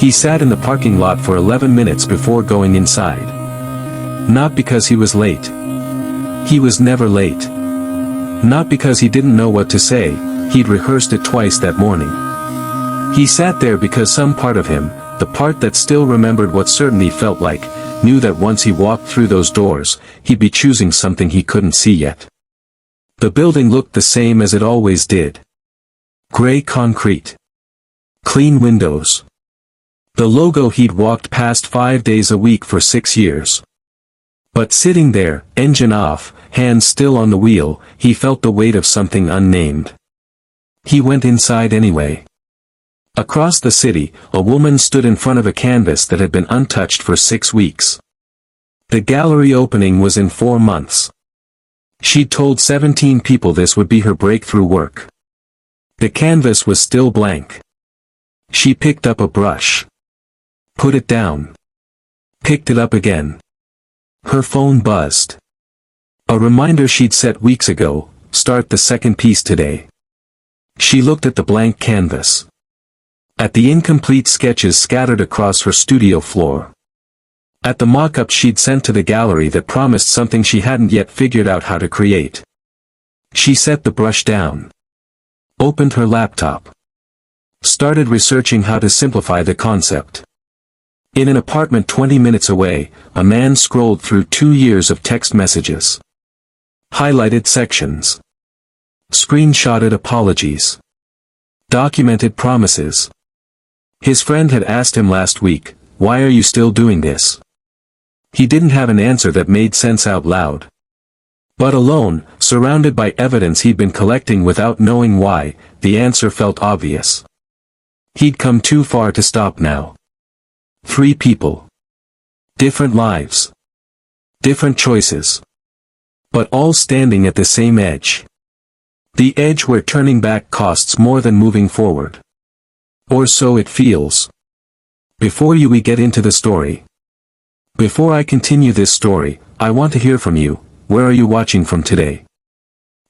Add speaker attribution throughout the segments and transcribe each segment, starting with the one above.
Speaker 1: He sat in the parking lot for 11 minutes before going inside. Not because he was late. He was never late. Not because he didn't know what to say, he'd rehearsed it twice that morning. He sat there because some part of him, the part that still remembered what certainty felt like, knew that once he walked through those doors, he'd be choosing something he couldn't see yet. The building looked the same as it always did. Gray concrete. Clean windows. The logo he'd walked past 5 days a week for 6 years. But sitting there, engine off, hands still on the wheel, he felt the weight of something unnamed. He went inside anyway. Across the city, a woman stood in front of a canvas that had been untouched for 6 weeks. The gallery opening was in 4 months. She'd told 17 people this would be her breakthrough work. The canvas was still blank. She picked up a brush. Put it down. Picked it up again. Her phone buzzed. A reminder she'd set weeks ago, start the second piece today. She looked at the blank canvas. At the incomplete sketches scattered across her studio floor. At the mock-up she'd sent to the gallery that promised something she hadn't yet figured out how to create. She set the brush down. Opened her laptop. Started researching how to simplify the concept. In an apartment 20 minutes away, a man scrolled through 2 years of text messages. Highlighted sections. Screenshotted apologies. Documented promises. His friend had asked him last week, "Why are you still doing this?" He didn't have an answer that made sense out loud. But alone, surrounded by evidence he'd been collecting without knowing why, the answer felt obvious. He'd come too far to stop now. 3 people. Different lives. Different choices. But all standing at the same edge. The edge where turning back costs more than moving forward. Or so it feels. Before we get into the story. Before I continue this story, I want to hear from you. Where are you watching from today?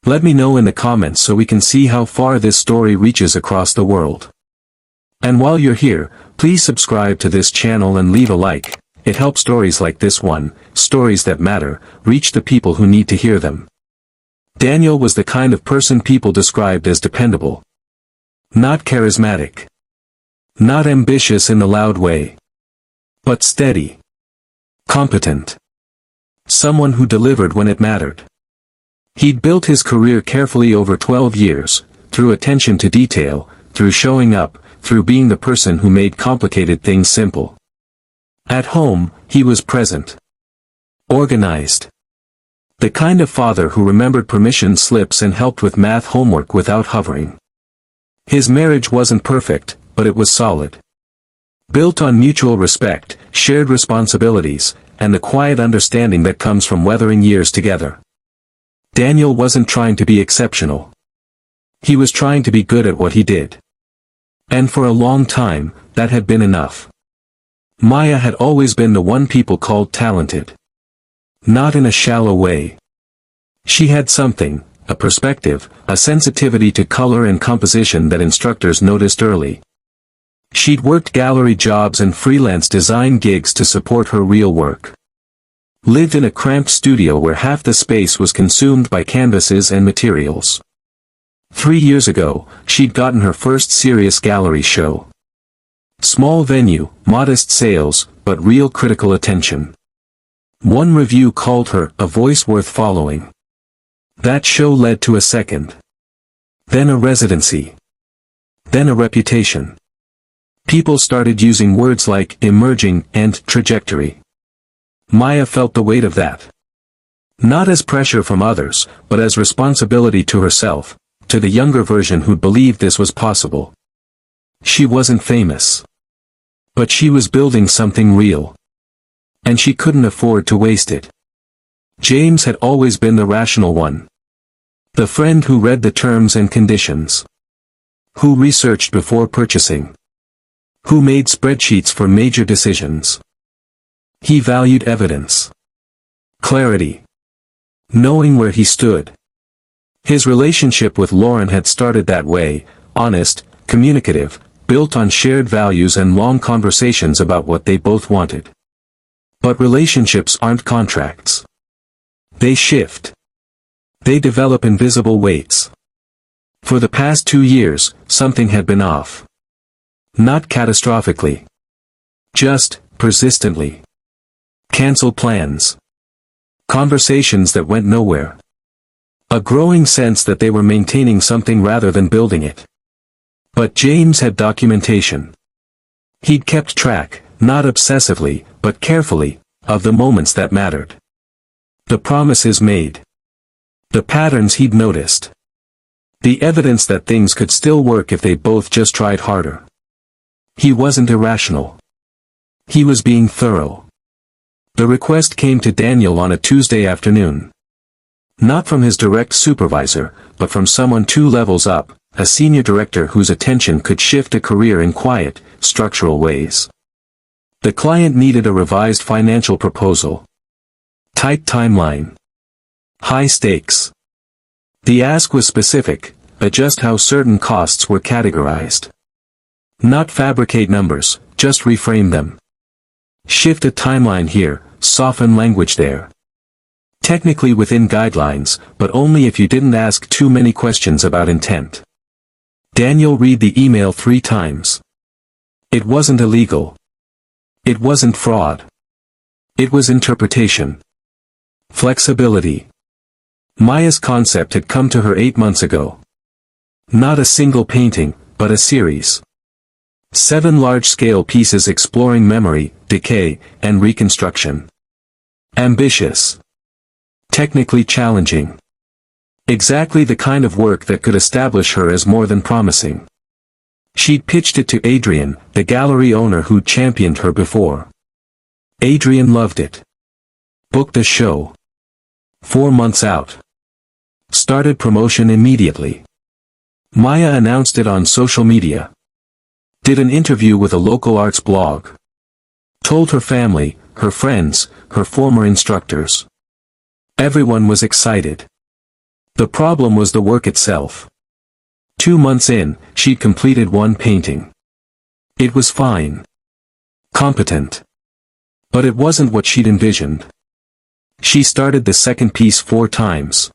Speaker 1: Let me know in the comments so we can see how far this story reaches across the world. And while you're here, please subscribe to this channel and leave a like. It helps stories like this one, stories that matter, reach the people who need to hear them. Daniel was the kind of person people described as dependable. Not charismatic. Not ambitious in the loud way. But steady. Competent. Someone who delivered when it mattered. He'd built his career carefully over 12 years, through attention to detail, through showing up, through being the person who made complicated things simple. At home, he was present. Organized. The kind of father who remembered permission slips and helped with math homework without hovering. His marriage wasn't perfect, but it was solid. Built on mutual respect, shared responsibilities, and the quiet understanding that comes from weathering years together. Daniel wasn't trying to be exceptional. He was trying to be good at what he did. And for a long time, that had been enough. Maya had always been the one people called talented. Not in a shallow way. She had something, a perspective, a sensitivity to color and composition that instructors noticed early. She'd worked gallery jobs and freelance design gigs to support her real work. Lived in a cramped studio where half the space was consumed by canvases and materials. 3 years ago, she'd gotten her first serious gallery show. Small venue, modest sales, but real critical attention. One review called her a voice worth following. That show led to a second. Then a residency. Then a reputation. People started using words like emerging and trajectory. Maya felt the weight of that. Not as pressure from others, but as responsibility to herself, to the younger version who'd believed this was possible. She wasn't famous. But she was building something real. And she couldn't afford to waste it. James had always been the rational one. The friend who read the terms and conditions. Who researched before purchasing. Who made spreadsheets for major decisions. He valued evidence. Clarity. Knowing where he stood. His relationship with Lauren had started that way, honest, communicative, built on shared values and long conversations about what they both wanted. But relationships aren't contracts. They shift. They develop invisible weights. For the past 2 years, something had been off. Not catastrophically. Just, persistently. Cancelled plans. Conversations that went nowhere. A growing sense that they were maintaining something rather than building it. But James had documentation. He'd kept track, not obsessively, but carefully, of the moments that mattered. The promises made. The patterns he'd noticed. The evidence that things could still work if they both just tried harder. He wasn't irrational. He was being thorough. The request came to Daniel on a Tuesday afternoon. Not from his direct supervisor, but from someone 2 levels up, a senior director whose attention could shift a career in quiet, structural ways. The client needed a revised financial proposal. Tight timeline. High stakes. The ask was specific, adjust how certain costs were categorized. Not fabricate numbers, just reframe them. Shift a timeline here, soften language there. Technically within guidelines, but only if you didn't ask too many questions about intent. Daniel read the email 3 times. It wasn't illegal. It wasn't fraud. It was interpretation. Flexibility. Maya's concept had come to her 8 months ago. Not a single painting, but a series. 7 large-scale pieces exploring memory, decay, and reconstruction. Ambitious. Technically challenging. Exactly the kind of work that could establish her as more than promising. She'd pitched it to Adrian, the gallery owner who'd championed her before. Adrian loved it. Booked the show. 4 months out. Started promotion immediately. Maya announced it on social media. Did an interview with a local arts blog. Told her family, her friends, her former instructors. Everyone was excited. The problem was the work itself. 2 months in, she'd completed 1 painting. It was fine. Competent. But it wasn't what she'd envisioned. She started the second piece 4 times.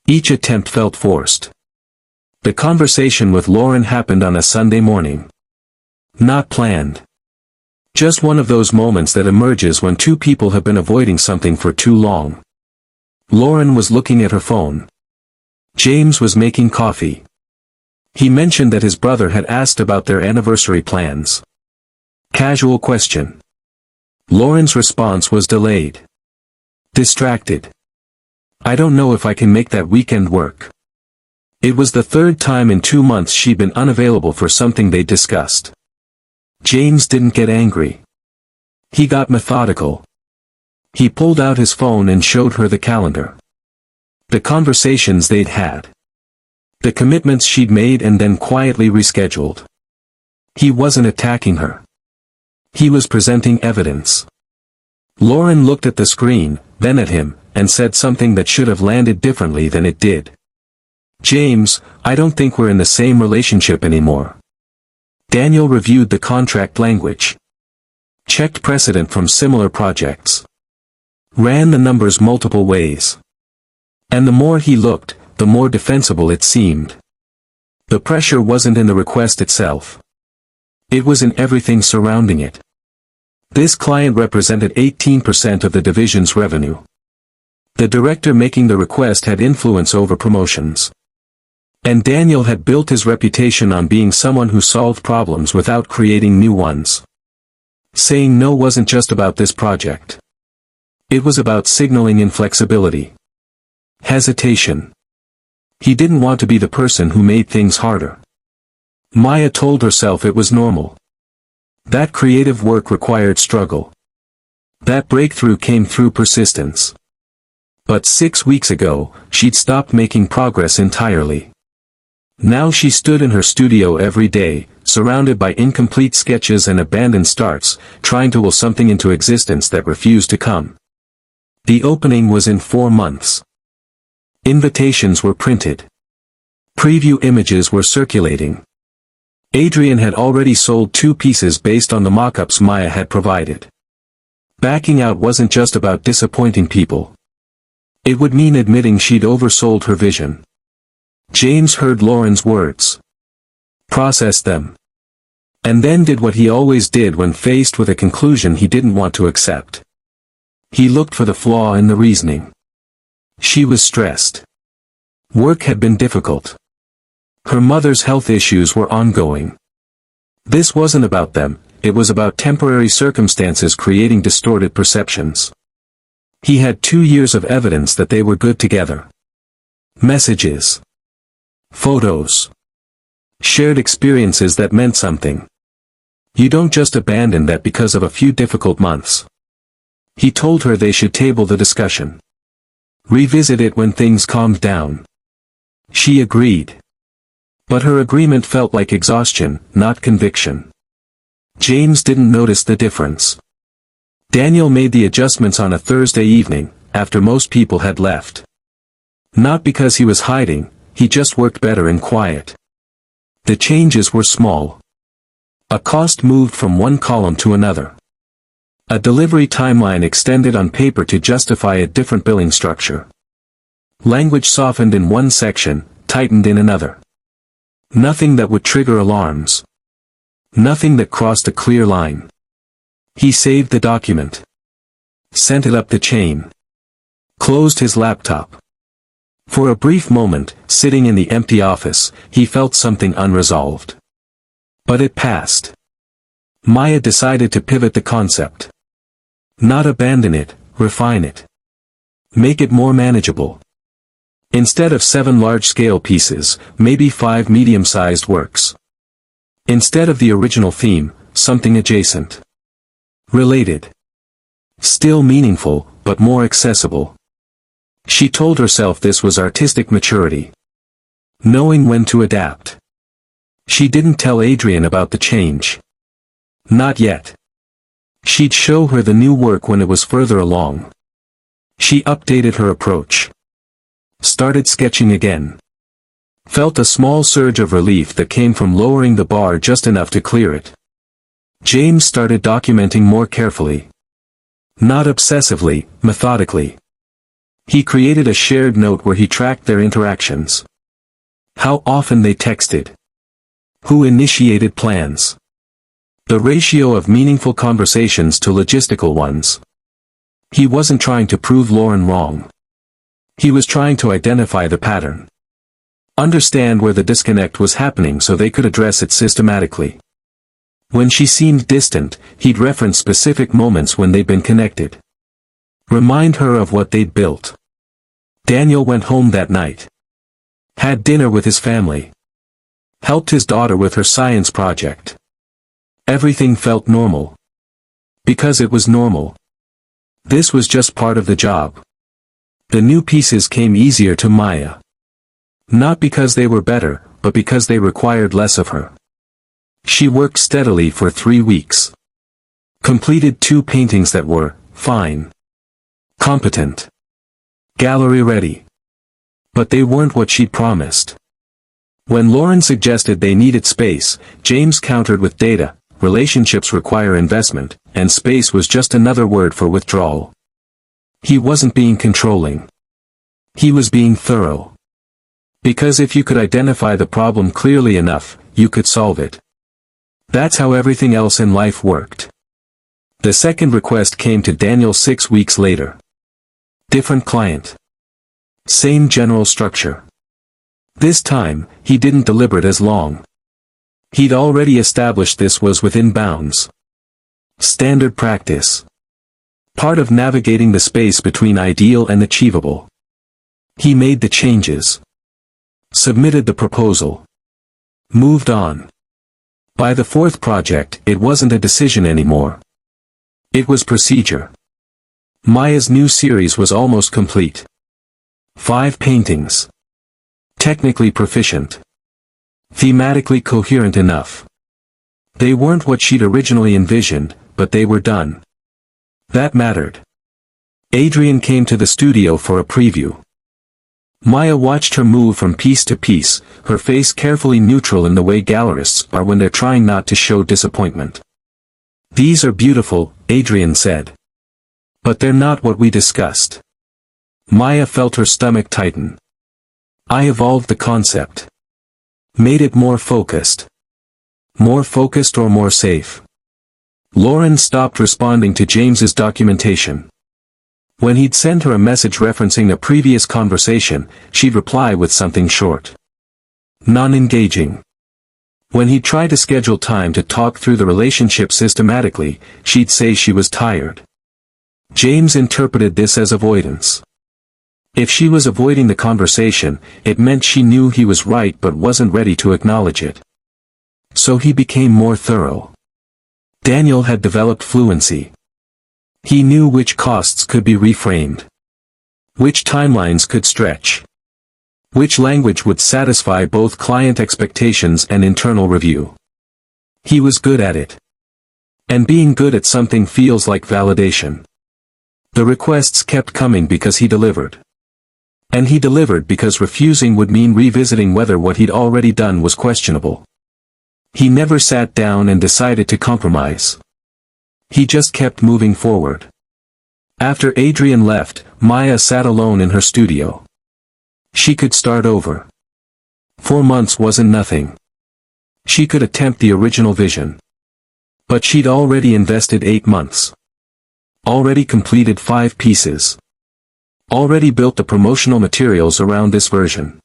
Speaker 1: Each attempt felt forced. The conversation with Lauren happened on a Sunday morning. Not planned. Just one of those moments that emerges when 2 people have been avoiding something for too long. Lauren was looking at her phone. James was making coffee. He mentioned that his brother had asked about their anniversary plans. Casual question. Lauren's response was delayed. Distracted. I don't know if I can make that weekend work. It was the 3rd time in 2 months she'd been unavailable for something they'd discussed. James didn't get angry. He got methodical. He pulled out his phone and showed her the calendar. The conversations they'd had. The commitments she'd made and then quietly rescheduled. He wasn't attacking her. He was presenting evidence. Lauren looked at the screen, then at him, and said something that should have landed differently than it did. James, I don't think we're in the same relationship anymore. Daniel reviewed the contract language. Checked precedent from similar projects. Ran the numbers multiple ways. And the more he looked, the more defensible it seemed. The pressure wasn't in the request itself. It was in everything surrounding it. This client represented 18% of the division's revenue. The director making the request had influence over promotions. And Daniel had built his reputation on being someone who solved problems without creating new ones. Saying no wasn't just about this project. It was about signaling inflexibility. Hesitation. He didn't want to be the person who made things harder. Maya told herself it was normal. That creative work required struggle. That breakthrough came through persistence. But 6 weeks ago, she'd stopped making progress entirely. Now she stood in her studio every day, surrounded by incomplete sketches and abandoned starts, trying to will something into existence that refused to come. The opening was in 4 months. Invitations were printed. Preview images were circulating. Adrian had already sold 2 pieces based on the mock-ups Maya had provided. Backing out wasn't just about disappointing people. It would mean admitting she'd oversold her vision. James heard Lauren's words. Processed them. And then did what he always did when faced with a conclusion he didn't want to accept. He looked for the flaw in the reasoning. She was stressed. Work had been difficult. Her mother's health issues were ongoing. This wasn't about them, it was about temporary circumstances creating distorted perceptions. He had 2 years of evidence that they were good together. Messages. Photos. Shared experiences that meant something. You don't just abandon that because of a few difficult months. He told her they should table the discussion. Revisit it when things calmed down. She agreed. But her agreement felt like exhaustion, not conviction. James didn't notice the difference. Daniel made the adjustments on a Thursday evening, after most people had left. Not because he was hiding, he just worked better in quiet. The changes were small. A cost moved from one column to another. A delivery timeline extended on paper to justify a different billing structure. Language softened in one section, tightened in another. Nothing that would trigger alarms. Nothing that crossed a clear line. He saved the document. Sent it up the chain. Closed his laptop. For a brief moment, sitting in the empty office, he felt something unresolved. But it passed. Maya decided to pivot the concept. Not abandon it, refine it. Make it more manageable. Instead of 7 large-scale pieces, maybe 5 medium-sized works. Instead of the original theme, something adjacent. Related. Still meaningful, but more accessible. She told herself this was artistic maturity. Knowing when to adapt. She didn't tell Adrian about the change. Not yet. She'd show her the new work when it was further along. She updated her approach. Started sketching again. Felt a small surge of relief that came from lowering the bar just enough to clear it. James started documenting more carefully. Not obsessively, methodically. He created a shared note where he tracked their interactions. How often they texted. Who initiated plans. The ratio of meaningful conversations to logistical ones. He wasn't trying to prove Lauren wrong. He was trying to identify the pattern. Understand where the disconnect was happening so they could address it systematically. When she seemed distant, he'd reference specific moments when they'd been connected. Remind her of what they'd built. Daniel went home that night. Had dinner with his family. Helped his daughter with her science project. Everything felt normal. Because it was normal. This was just part of the job. The new pieces came easier to Maya. Not because they were better, but because they required less of her. She worked steadily for 3 weeks. Completed 2 paintings that were fine. Competent. Gallery ready. But they weren't what she'd promised. When Lauren suggested they needed space, James countered with data. Relationships require investment, and space was just another word for withdrawal. He wasn't being controlling. He was being thorough. Because if you could identify the problem clearly enough, you could solve it. That's how everything else in life worked. The second request came to Daniel 6 weeks later. Different client. Same general structure. This time, he didn't deliberate as long. He'd already established this was within bounds. Standard practice. Part of navigating the space between ideal and achievable. He made the changes. Submitted the proposal. Moved on. By the 4th project, it wasn't a decision anymore. It was procedure. Maya's new series was almost complete. 5 paintings. Technically proficient. Thematically coherent enough. They weren't what she'd originally envisioned, but they were done. That mattered. Adrian came to the studio for a preview. Maya watched her move from piece to piece, her face carefully neutral in the way gallerists are when they're trying not to show disappointment. "These are beautiful," Adrian said. "But they're not what we discussed." Maya felt her stomach tighten. "I evolved the concept. Made it more focused." More focused or more safe? Lauren stopped responding to James's documentation. When he'd send her a message referencing a previous conversation, she'd reply with something short. Non-engaging. When he'd try to schedule time to talk through the relationship systematically, she'd say she was tired. James interpreted this as avoidance. If she was avoiding the conversation, it meant she knew he was right but wasn't ready to acknowledge it. So he became more thorough. Daniel had developed fluency. He knew which costs could be reframed. Which timelines could stretch. Which language would satisfy both client expectations and internal review. He was good at it. And being good at something feels like validation. The requests kept coming because he delivered. And he delivered because refusing would mean revisiting whether what he'd already done was questionable. He never sat down and decided to compromise. He just kept moving forward. After Adrian left, Maya sat alone in her studio. She could start over. 4 months wasn't nothing. She could attempt the original vision. But she'd already invested 8 months. Already completed 5 pieces. Already built the promotional materials around this version.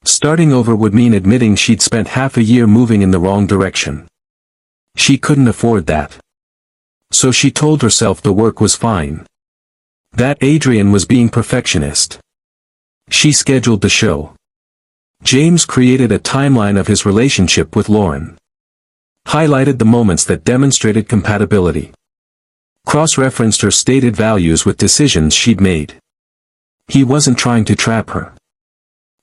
Speaker 1: Starting over would mean admitting she'd spent half a year moving in the wrong direction. She couldn't afford that. So she told herself the work was fine. That Adrian was being perfectionist. She scheduled the show. James created a timeline of his relationship with Lauren. Highlighted the moments that demonstrated compatibility. Cross-referenced her stated values with decisions she'd made. He wasn't trying to trap her.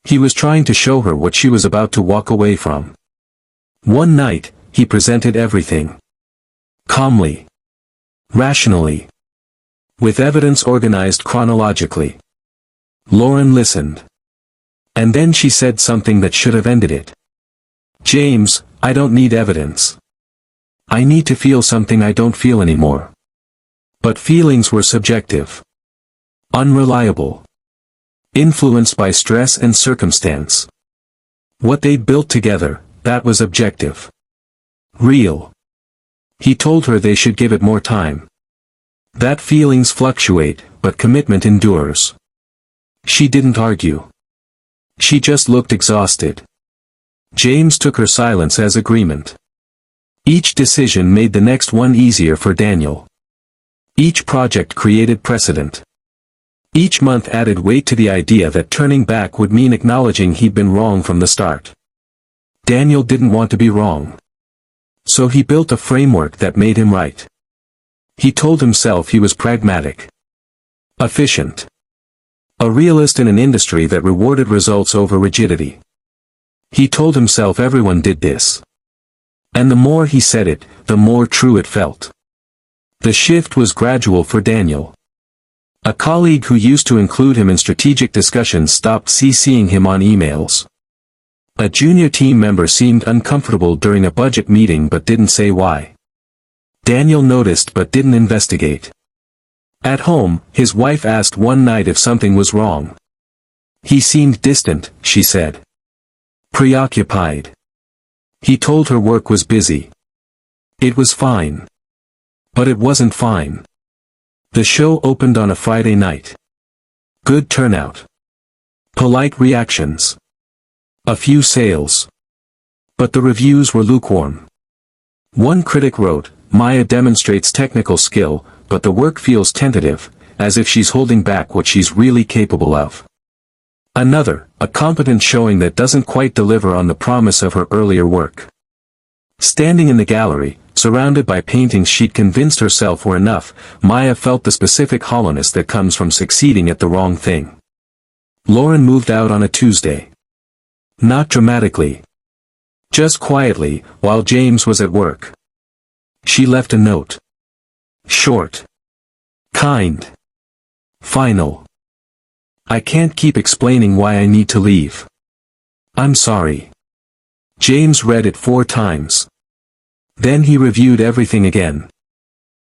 Speaker 1: He was trying to show her what she was about to walk away from. One night, he presented everything. Calmly. Rationally. With evidence organized chronologically. Lauren listened. And then she said something that should have ended it. "James, I don't need evidence. I need to feel something I don't feel anymore." But feelings were subjective. Unreliable. Influenced by stress and circumstance. What they'd built together, that was objective. Real. He told her they should give it more time. That feelings fluctuate, but commitment endures. She didn't argue. She just looked exhausted. James took her silence as agreement. Each decision made the next one easier for Daniel. Each project created precedent. Each month added weight to the idea that turning back would mean acknowledging he'd been wrong from the start. Daniel didn't want to be wrong. So he built a framework that made him right. He told himself he was pragmatic. Efficient. A realist in an industry that rewarded results over rigidity. He told himself everyone did this. And the more he said it, the more true it felt. The shift was gradual for Daniel. A colleague who used to include him in strategic discussions stopped CCing him on emails. A junior team member seemed uncomfortable during a budget meeting but didn't say why. Daniel noticed but didn't investigate. At home, his wife asked one night if something was wrong. "He seemed distant," she said. Preoccupied. He told her work was busy. It was fine. But it wasn't fine. The show opened on a Friday night. Good turnout. Polite reactions. A few sales. But the reviews were lukewarm. One critic wrote, "Maya demonstrates technical skill, but the work feels tentative, as if she's holding back what she's really capable of." Another, "A competent showing that doesn't quite deliver on the promise of her earlier work." Standing in the gallery, surrounded by paintings she'd convinced herself were enough, Maya felt the specific hollowness that comes from succeeding at the wrong thing. Lauren moved out on a Tuesday. Not dramatically. Just quietly, while James was at work. She left a note. Short. Kind. Final. I can't keep explaining why I need to leave. I'm sorry. James read it 4 times. Then he reviewed everything again.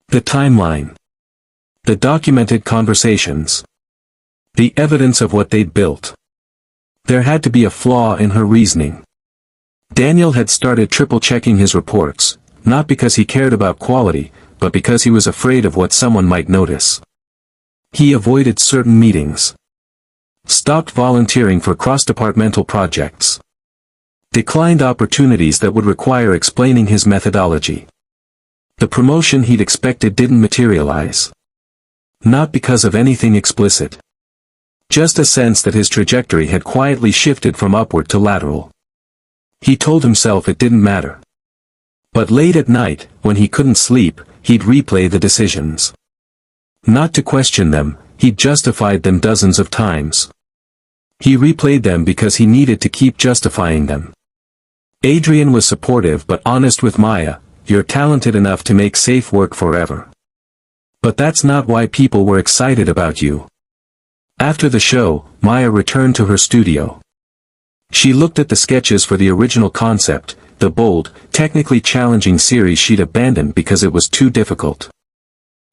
Speaker 1: The timeline. The documented conversations. The evidence of what they'd built. There had to be a flaw in her reasoning. Daniel had started triple-checking his reports, not because he cared about quality, but because he was afraid of what someone might notice. He avoided certain meetings. Stopped volunteering for cross-departmental projects. Declined opportunities that would require explaining his methodology. The promotion he'd expected didn't materialize. Not because of anything explicit. Just a sense that his trajectory had quietly shifted from upward to lateral. He told himself it didn't matter. But late at night, when he couldn't sleep, he'd replay the decisions. Not to question them, he'd justified them dozens of times. He replayed them because he needed to keep justifying them. Adrian was supportive but honest with Maya. You're talented enough to make safe work forever. But that's not why people were excited about you. After the show, Maya returned to her studio. She looked at the sketches for the original concept, the bold, technically challenging series she'd abandoned because it was too difficult.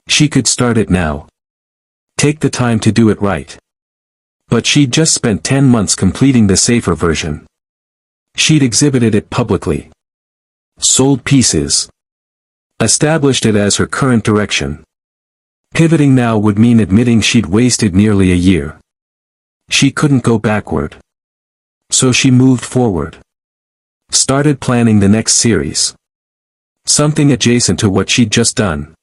Speaker 1: She could start it now. Take the time to do it right. But she'd just spent 10 months completing the safer version. She'd exhibited it publicly. Sold pieces. Established it as her current direction. Pivoting now would mean admitting she'd wasted nearly a year. She couldn't go backward. So she moved forward. Started planning the next series. Something adjacent to what she'd just done.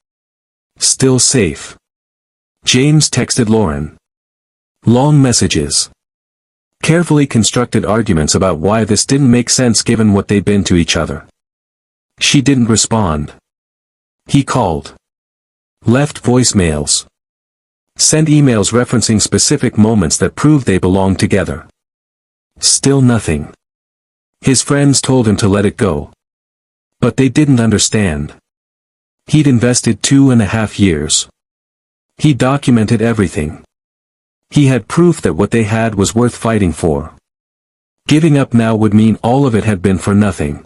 Speaker 1: Still safe. James texted Lauren. Long messages. Carefully constructed arguments about why this didn't make sense given what they'd been to each other. She didn't respond. He called. Left voicemails. Sent emails referencing specific moments that proved they belonged together. Still nothing. His friends told him to let it go. But they didn't understand. He'd invested 2.5 years. He documented everything. He had proof that what they had was worth fighting for. Giving up now would mean all of it had been for nothing.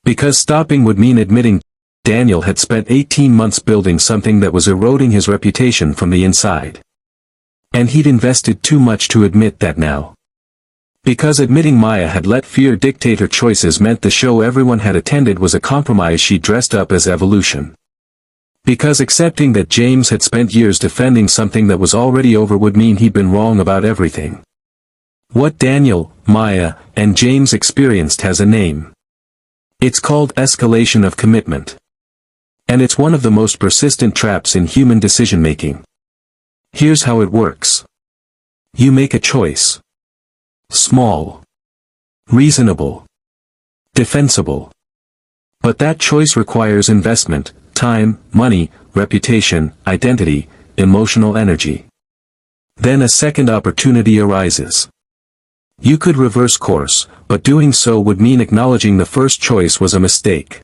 Speaker 1: Because stopping would mean admitting Daniel had spent 18 months building something that was eroding his reputation from the inside. And he'd invested too much to admit that now. Because admitting Maya had let fear dictate her choices meant the show everyone had attended was a compromise she dressed up as evolution. Because accepting that James had spent years defending something that was already over would mean he'd been wrong about everything. What Daniel, Maya, and James experienced has a name. It's called escalation of commitment. And it's one of the most persistent traps in human decision-making. Here's how it works. You make a choice. Small. Reasonable. Defensible. But that choice requires investment, time, money, reputation, identity, emotional energy. Then a second opportunity arises. You could reverse course, but doing so would mean acknowledging the first choice was a mistake.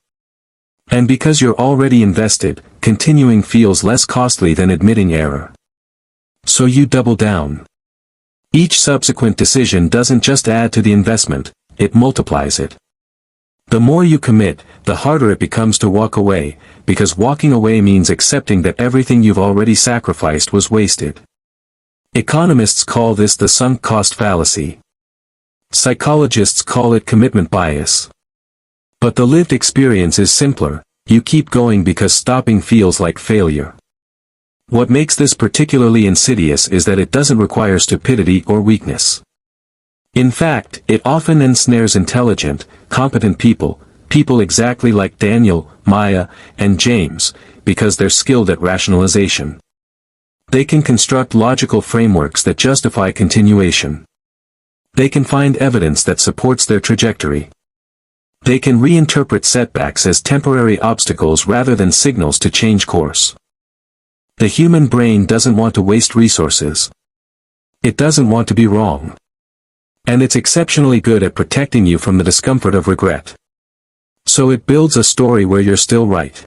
Speaker 1: And because you're already invested, continuing feels less costly than admitting error. So you double down. Each subsequent decision doesn't just add to the investment, it multiplies it. The more you commit, the harder it becomes to walk away, because walking away means accepting that everything you've already sacrificed was wasted. Economists call this the sunk cost fallacy. Psychologists call it commitment bias. But the lived experience is simpler. You keep going because stopping feels like failure. What makes this particularly insidious is that it doesn't require stupidity or weakness. In fact, it often ensnares intelligent, competent people exactly like Daniel, Maya, and James, because they're skilled at rationalization. They can construct logical frameworks that justify continuation. They can find evidence that supports their trajectory. They can reinterpret setbacks as temporary obstacles rather than signals to change course. The human brain doesn't want to waste resources. It doesn't want to be wrong. And it's exceptionally good at protecting you from the discomfort of regret. So it builds a story where you're still right.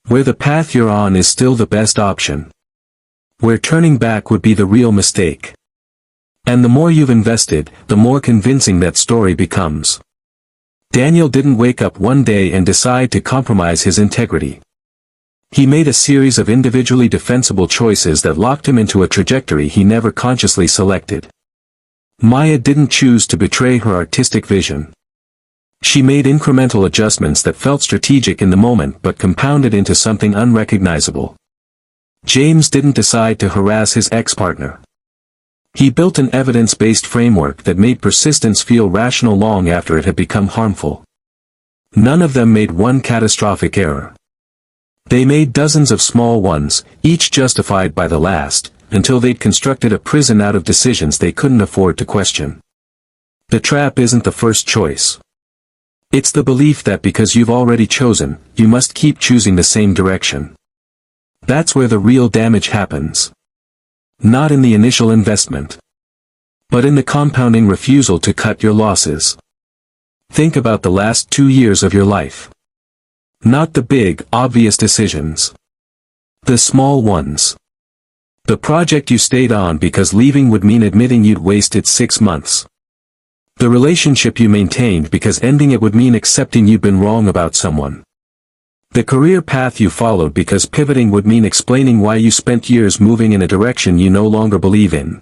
Speaker 1: Where the path you're on is still the best option. Where turning back would be the real mistake. And the more you've invested, the more convincing that story becomes. Daniel didn't wake up one day and decide to compromise his integrity. He made a series of individually defensible choices that locked him into a trajectory he never consciously selected. Maya didn't choose to betray her artistic vision. She made incremental adjustments that felt strategic in the moment but compounded into something unrecognizable. James didn't decide to harass his ex-partner. He built an evidence-based framework that made persistence feel rational long after it had become harmful. None of them made one catastrophic error. They made dozens of small ones, each justified by the last, until they'd constructed a prison out of decisions they couldn't afford to question. The trap isn't the first choice. It's the belief that because you've already chosen, you must keep choosing the same direction. That's where the real damage happens. Not in the initial investment, but in the compounding refusal to cut your losses. Think about the last 2 years of your life. Not the big, obvious decisions. The small ones. The project you stayed on because leaving would mean admitting you'd wasted 6 months. The relationship you maintained because ending it would mean accepting you'd been wrong about someone. The career path you followed because pivoting would mean explaining why you spent years moving in a direction you no longer believe in.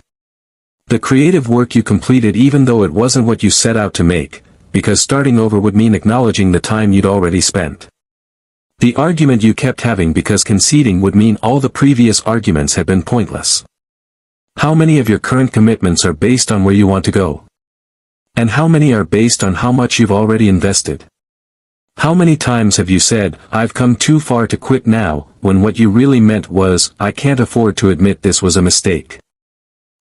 Speaker 1: The creative work you completed even though it wasn't what you set out to make, because starting over would mean acknowledging the time you'd already spent. The argument you kept having because conceding would mean all the previous arguments had been pointless. How many of your current commitments are based on where you want to go? And how many are based on how much you've already invested? How many times have you said, "I've come too far to quit now," when what you really meant was, "I can't afford to admit this was a mistake"?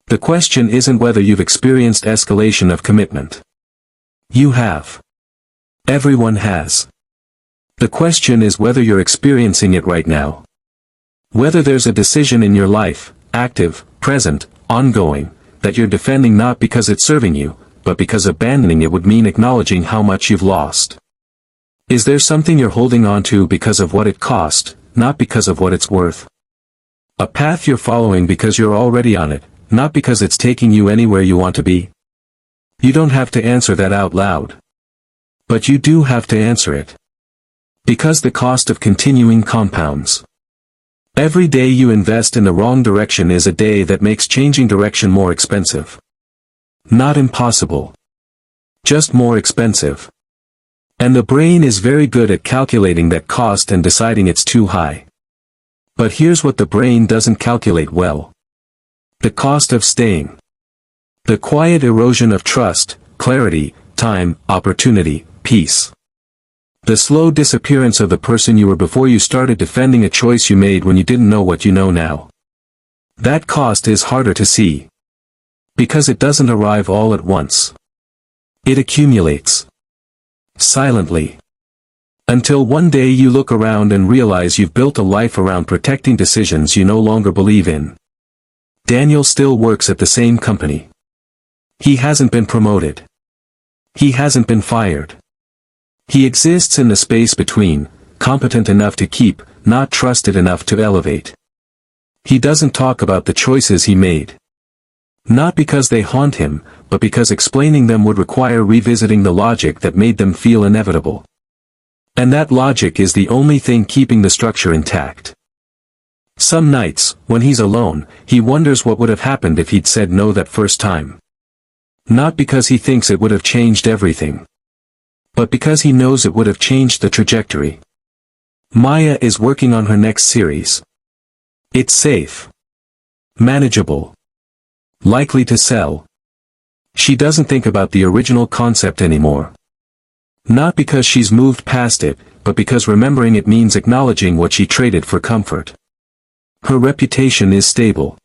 Speaker 1: The question isn't whether you've experienced escalation of commitment. You have. Everyone has. The question is whether you're experiencing it right now. Whether there's a decision in your life, active, present, ongoing, that you're defending not because it's serving you, but because abandoning it would mean acknowledging how much you've lost. Is there something you're holding on to because of what it cost, not because of what it's worth? A path you're following because you're already on it, not because it's taking you anywhere you want to be? You don't have to answer that out loud. But you do have to answer it. Because the cost of continuing compounds. Every day you invest in the wrong direction is a day that makes changing direction more expensive. Not impossible. Just more expensive. And the brain is very good at calculating that cost and deciding it's too high. But here's what the brain doesn't calculate well. The cost of staying. The quiet erosion of trust, clarity, time, opportunity, peace. The slow disappearance of the person you were before you started defending a choice you made when you didn't know what you know now. That cost is harder to see. Because it doesn't arrive all at once. It accumulates. Silently. Until one day you look around and realize you've built a life around protecting decisions you no longer believe in. Daniel still works at the same company. He hasn't been promoted. He hasn't been fired. He exists in the space between, competent enough to keep, not trusted enough to elevate. He doesn't talk about the choices he made. Not because they haunt him, but because explaining them would require revisiting the logic that made them feel inevitable. And that logic is the only thing keeping the structure intact. Some nights, when he's alone, he wonders what would have happened if he'd said no that first time. Not because he thinks it would have changed everything. But because he knows it would have changed the trajectory. Maya is working on her next series. It's safe. Manageable. Likely to sell. She doesn't think about the original concept anymore. Not because she's moved past it, but because remembering it means acknowledging what she traded for comfort. Her reputation is stable.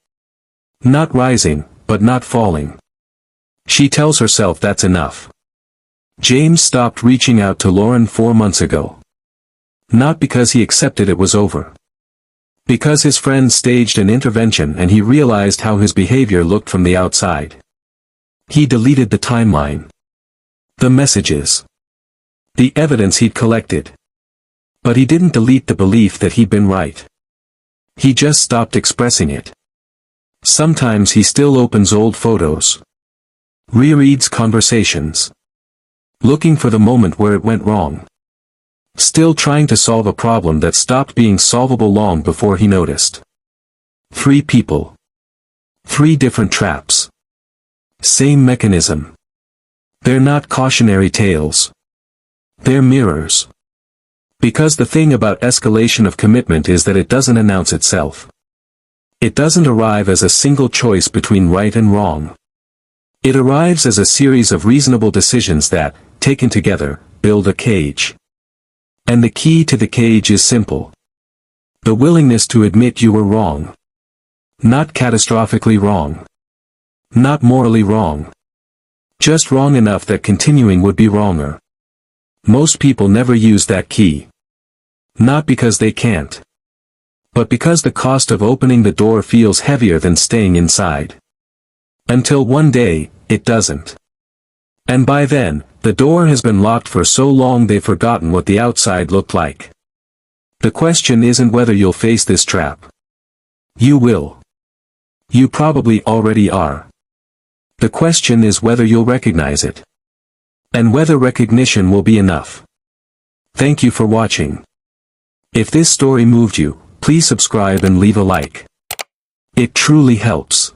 Speaker 1: Not rising, but not falling. She tells herself that's enough. James stopped reaching out to Lauren 4 months ago. Not because he accepted it was over. Because his friend staged an intervention and he realized how his behavior looked from the outside. He deleted the timeline. The messages. The evidence he'd collected. But he didn't delete the belief that he'd been right. He just stopped expressing it. Sometimes he still opens old photos, Rereads conversations. Looking for the moment where it went wrong. Still trying to solve a problem that stopped being solvable long before he noticed. 3 people. 3 different traps. Same mechanism. They're not cautionary tales. They're mirrors. Because the thing about escalation of commitment is that it doesn't announce itself. It doesn't arrive as a single choice between right and wrong. It arrives as a series of reasonable decisions that, taken together, build a cage. And the key to the cage is simple. The willingness to admit you were wrong. Not catastrophically wrong. Not morally wrong. Just wrong enough that continuing would be wronger. Most people never use that key. Not because they can't. But because the cost of opening the door feels heavier than staying inside. Until one day, it doesn't. And by then, the door has been locked for so long they've forgotten what the outside looked like. The question isn't whether you'll face this trap. You will. You probably already are. The question is whether you'll recognize it. And whether recognition will be enough. Thank you for watching. If this story moved you, please subscribe and leave a like. It truly helps.